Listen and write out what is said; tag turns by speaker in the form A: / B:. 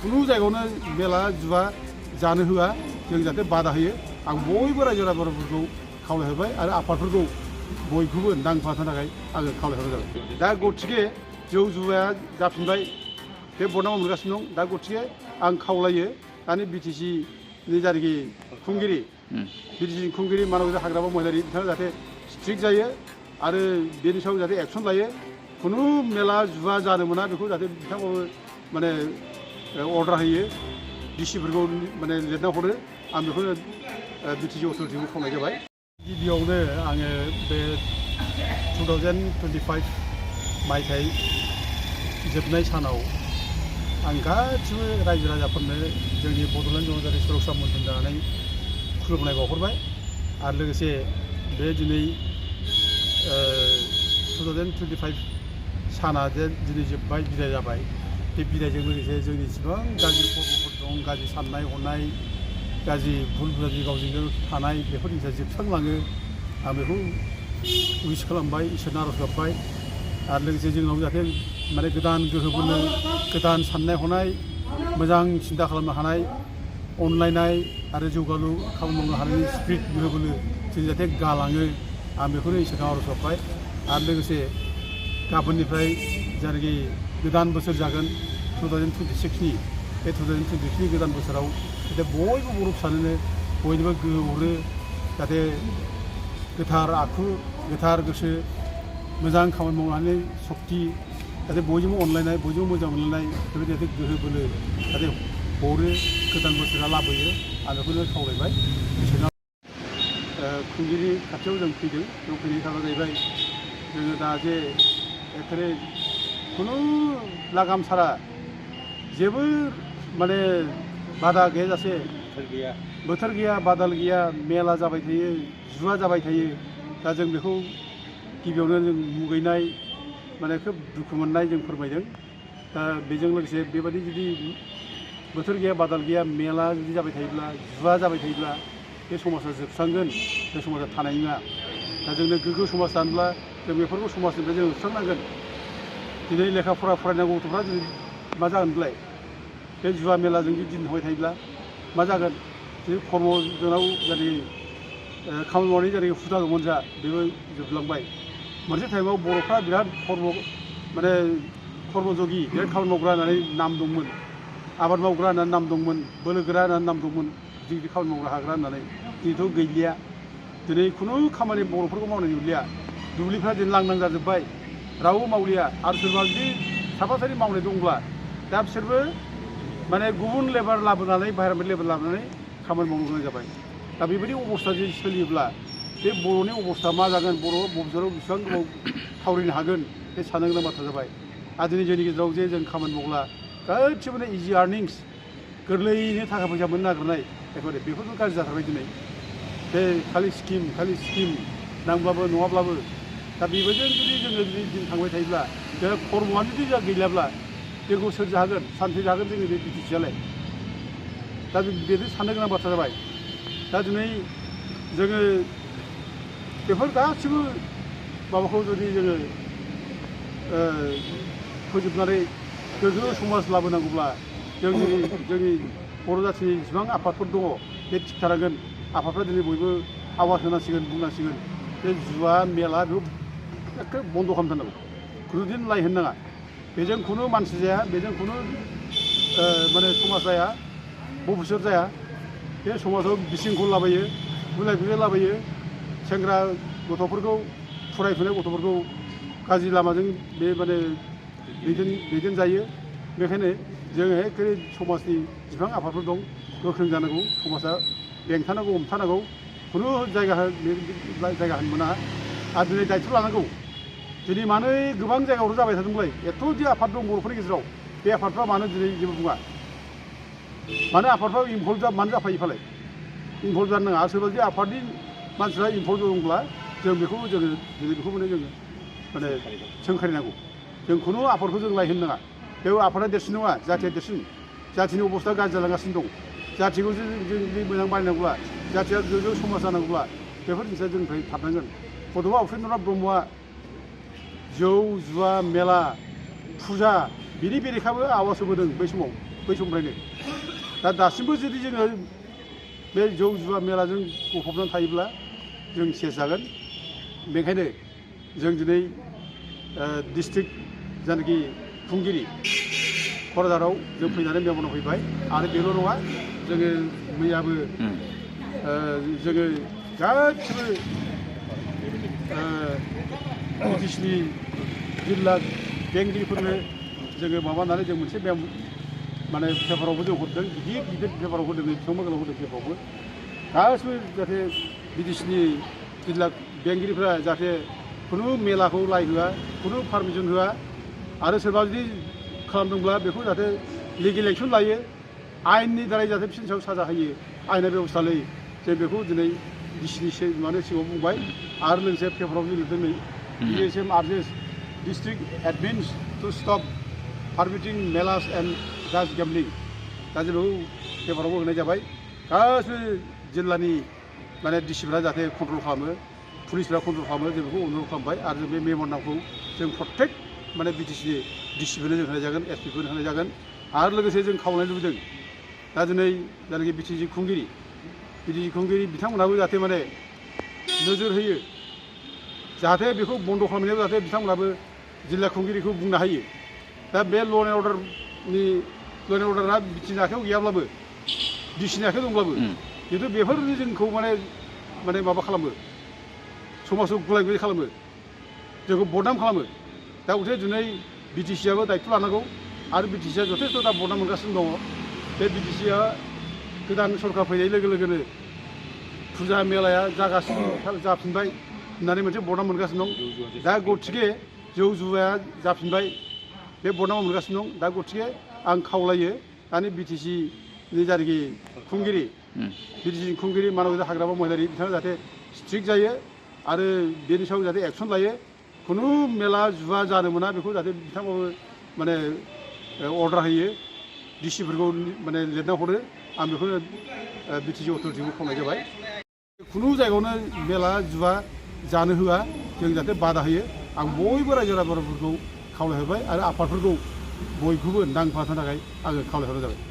A: खुनु जायगायावनो मेला जुवा जानो होआ जों जाहाथे बादा होयो आं बयबो रायजो राजाफोरखौ खावलायहरबाय आरो आफादफोरखौ बयखौबो नांफानो थाखाय आङो खावलायहरनाय जाबाय दा गथिखे जौ जुवाया जाफिनबाय बे बर्नामा मोनगासिनो दं दा गथिखे आं खावलायो दानि बिटिसि नि जायनाखि खुंगिरि बिटिसि खुंगिरि मानबजा हाग्रामा महिलारि बिथाङा जाहाथे स्ट्रिक्ट जायो आरो बेनि सायाव जाहाथे एक्सन लायो खुनु मेला जुवा जानो मोना बेखौ जाहाथे बिथांमोनबो माने अर्डार होयो डिसिफोरखौ माने लिरना हरो आं बेखौनो बिटिसि अथ'रिटिखौ खावलायनाय जाबाय गिबियावनो आङो बे 2025 मायथाइ जोबनाय सानाव आं गासिबो रायजो राजाफोरनो जोंनि बड'लेण्ड जनजाति सुरक्षा मन्थ्रि जानानै खुलुमनाय बावहरबाय आरो लोगोसे बे दिनै 2025 साना जे दिनै जोब्बाय बिदाय जाबाय बे बिदायजों लोगोसे जोंनि जेसेबां गाज्रि खर्मफोर दं गाज्रि साननाय हनाय गाज्रि भुल बुजादि गावजों गाव थानाय बेफोर जिनिसा जोबस्रांलाङो आं बेखौ उइस खालामबाय इसोरनो आर'ज गाबबाय आरो लोगोसे जोंनाव जाहाथे माने गोदान गोहो बोनो गोदान साननाय हनाय मोजां सिन्था खालामनो हानाय अनलायनाय आरो जौगालु खामानि मावनो हानायनि स्पिरिट गोहो बोलो जों जाहाथे गालाङो आं बेखौनो इसोरनो आर'ज गाबबाय आरो लोगोसे गाबोननिफ्राय जायनाखि गोदान बोसोर जागोन 2026नि बे 2026नि गोदान बोसोराव जाहाथे बयबो बर' फिसानोनो बयनिबो गोहो हरो जाहाथे गोथार आखु गोथार गोसो मोजां खामानि मावनानै सक्ति जाहाथे बयजोंबो अनलायनाय बयजोंबो मोजां मोनलायनाय बेबायदि जाहाथे गोहो बोलो जाहाथे हरो गोदान बोसोरा लाबोयो आं बेखौनो खावलायबाय बिसोरनाव खुंगिरि खाथियाव जों फैदों बेयाव फैनायनि खारना जाहैबाय जोङो दा जे एखेबारे खुनु लागाम सारा जेबो माने बादा गैयाजासे बोथोर गैया बादाल गैया मेला जाबाय थायो जुवा जाबाय थायो दा जों बेखौ गिबियावनो जों मुगैनाय माने खोब दुखु मोननाय जों फोरमायदों दा बेजों लोगोसे बेबायदि जुदि बोथोर गैया बादाल गैया मेला जुदि जाबाय थायोब्ला जुवा जाबाय थायोब्ला बे समाजा जोबस्रांगोन बे समाजा थानाय नङा दा जोंनो गोग्गो समाज जानोब्ला जों बेफोरखौ समाजनिफ्राय जों होस्रांनांगोन दिनै लेखा फरा फरायनांगौ गथ'फ्रा जुदि मा जागोनलाय बे जुवा मेलाजों जुदि दिन थांबाय थायोब्ला मा जागोन जुदि खर्म जोंनाव जायनाखि खामानि मावनाय जायनाखि हुदा दंमोन जा बेबो जोबलांबाय मोनसे टाइमाव बर'फ्रा बिराद माने खर्मजगि बिराद खामानि मावग्रा होननानै नाम दंमोन आबाद मावग्रा होननानै नाम दंमोन बोलो गोरा होननानै नाम दंमोन गिदिर खामानि मावग्रा हाग्रा होननानै दिनैथ' गैलिया दिनै खुनु खामानि बर'फोरखौ मावनाय नुलिया दुब्लिफ्रा दिनै लांदां जाजोब्बाय रावबो मावलिया आरो सोरबा जुदि साफा सानै मावनाय दंब्ला दा बिसोरबो माने गुबुन लेबार लाबोनानै बाहेरानिफ्राय लेबार लाबोनानै खामानि मावनो गोनां जाबाय दा बेबायदि अबस्था जुदि सोलियोब्ला बे बर'नि अबस्था मा जागोन बर' भबिष्यतआव बेसेबां गोबाव थावरिनो हागोन बे साननो गोनां बाथ्रा जाबाय आरो दिनै जोंनि गेजेराव जे जों खामानि मावब्ला गासिबो इजि आर्निंस गोरलैयैनो थाखा फैसा मोननो नागिरनाय एखेबारे बेफोरबो गाज्रि जाथारबाय दिनै बे खालि स्किम नांब्लाबो नङाब्लाबो दा बेबायदिजों जुदि जोङो जुदि दिन थांबाय थायोब्ला जोंहा खर्मआनो जुदि जोंहा गैलाब्ला जोंखौ सोर जाहोगोन सान्थि जागोन जोंनि बे बिटिसिआलाय दा बेनो साननो गोनां बाथ्रा जाबाय दा दिनै जोङो बेफोर गासिबो माबाखौ जुदि जोङो फोजोबनानै गोग्गो समाज लाबोनांगौब्ला जोंनि बर' जाथिनि जेसेबां आफादफोर दङ बे थिग थानांगोन आफादफ्रा दिनै बयबो आवाज होनांसिगोन बुंनांसिगोन बे जुवा मेला बेखौ एखे बन्द' खालामथारनांगौ खुनुदिन लाइ होनो नाङा बेजों खुनु मानसि जाया बेजों खुनु माने समाज जाया भबिष्यत जाया बे समाजाव बिसिंखौ लाबोयो बुलाय बुलाय लाबोयो सेंग्रा गथ'फोरखौ फरायफुनाय गथ'फोरखौ गाज्रि लामाजों बे माने दैदेनजायो बेखायनो जोङो एखे समाजनि जेसेबां आफादफोर दं गोख्रों जानांगौ समाजा बेंथानांगौ हमथानांगौ खुनु जायगा होनो मोना आरो दिनै दायथ' लानांगौ दिनै मानो गोबां जायगायावथ' जाबाय थादोंमोनलाय एथ' जे आफाद दं बर'फोरनि गेजेराव बे आफादफ्रा मानो दिनै जेबो बुङा मानो आफादफ्रा इनभल्भ मानो जाफायो फालाय इनभल्भ जानो नाङा सोरबा जुदि आफादनि मानसिफ्रा इनभल्भ दंब्ला जों बेखौ दिनै बेखौ जोङो माने सोंखारिनांगौ जों खुनु आफादखौ जों लायहोनो नाङा बेयाव आफादा देरसिन नङा जाथिया देरसिन जाथिनि अबस्था गाज्रि जालांगासिनो दं जाथिखौ जों जुदि मोजां बानायनांगौब्ला जाथिया गोग्गो समाज जानांगौब्ला बेफोर जिनिसा जोंनिफ्राय थाबनांगोन गथ'आ उपेन्द्रनाथ ब्रह्मआ जौ जुवा मेला फुजा बिनि बेरेखाबो आवाज होबोदों बै समाव बै समनिफ्रायनो दा दासिमबो जुदि जोङो बे जौ जुवा मेलाजों गफबनानै थायोब्ला जों सेस जागोन बेनिखायनो जों दिनै डिस्ट्रिक्ट जायनाखि खुंगिरि क'क्राझाराव जों फैनानै मेमनाव फैबाय आरो बेल' नङा जोङो मैयाबो जोङो गासिबो बिटिसिनि जिल्ला बेंगिरिफोरनो जोङो माबानानै जों मोनसे माने पेपारावबो जों हरदों गिदिर गिदिर पेपाराव होदों बेसेबांबा गोलाव होदों पेपारावबो गासिबो जाहाथे बिटिसिनि जिल्ला बेंगिरिफ्रा जाहाथे खुनु मेलाखौ लाय होआ खुनु पारमिसन होआ आरो सोरबा जुदि खालामदोंब्ला बेखौ जाहाथे लिगेल एक्सन लायो आयेननि दारै जाहाथे बिसोरनि सायाव साजा होयो आयेना बेबस्था लायो जों बेखौ दिनै डिसिनि माने सिगाङाव बुंबाय आरो लोगोसे पेपाराव जों लिरदों नै DSM urges district admins to stop permitting melas and gas gambling दा जों बेखौ पेपारावबो होनाय जाबाय गासिबो जिल्लानि माने डिसिफ्रा जाहाथे कन्ट्रल खालामो पुलिसफ्रा कन्ट्रल खालामो जों बेखौ अनुर'ध खालामबाय आरो जों बे मेम'रेन्डामखौ जों प्रत्येक माने बिटिसिनि डिसिफोरनो जों होनाय जागोन एसपिफोरनो होनाय जागोन आरो लोगोसे जों खावलायनो लुबैदों दा दिनै जायनाखि बिटिसि खुंगिरि बिथांमोनहाबो जाहाथे माने नोजोर होयो जाहाथे बेखौ बन्द' खालामनायाव जाहाथे बिथांमोनहाबो जिल्ला खुंगिरिखौ बुंनो हायो दा बे ल' एन्ड अर्डारा बिटिसिनि आखायाव गैयाब्लाबो डिसिनि आखायाव दंब्लाबो खिन्थु बेफोरनि जोंखौ माने माबा खालामो समाजाव गुलाय गुजाय खालामो जोंखौ बदनाम खालामो दा गथे दिनै बिटिसिआबो दायथ' लानांगौ आरो बिटिसिआ जथेस्थ' दा बदनाम मोनगासिनो दङ बे बिटिसिआ गोदान सरकार फैनाय लोगो लोगोनो फुजा मेलाया जाफिनबाय होननानै मोनसे बदनाम मोनगासिनो दं दा गथिखे जौ जुवाया जाफिनबाय बे बदनाम मोनगासिनो दं दा गथिखे आं खावलायो दानि बिटिसिनि जायनाखि खुंगिरि बिटिसिनि खुंगिरि मानबिथा हाग्रामा महिलारि बिथाङा जाहाथे स्ट्रिक्ट जायो आरो बेनि सायाव जाहाथे एक्सन लायो खुनु मेला जुवा जानो मोना बेखौ जाहाथे बिथांमोनाबो माने अर्डार होयो डिसिफोरखौ माने लिरना हरो आं बेखौनो बिटिसि अथ'रिटिखौ खावलायनाय जाबाय खुनु जायगायावनो मेला जुवा जानो होआ जों जाहाथे बादा होयो आं बयबो रायजो राजाफोरखौ खावलायहरबाय आरो आफादफोरखौ बयखौबो नांफानो थाखाय आङो खावलायहरनाय जाबाय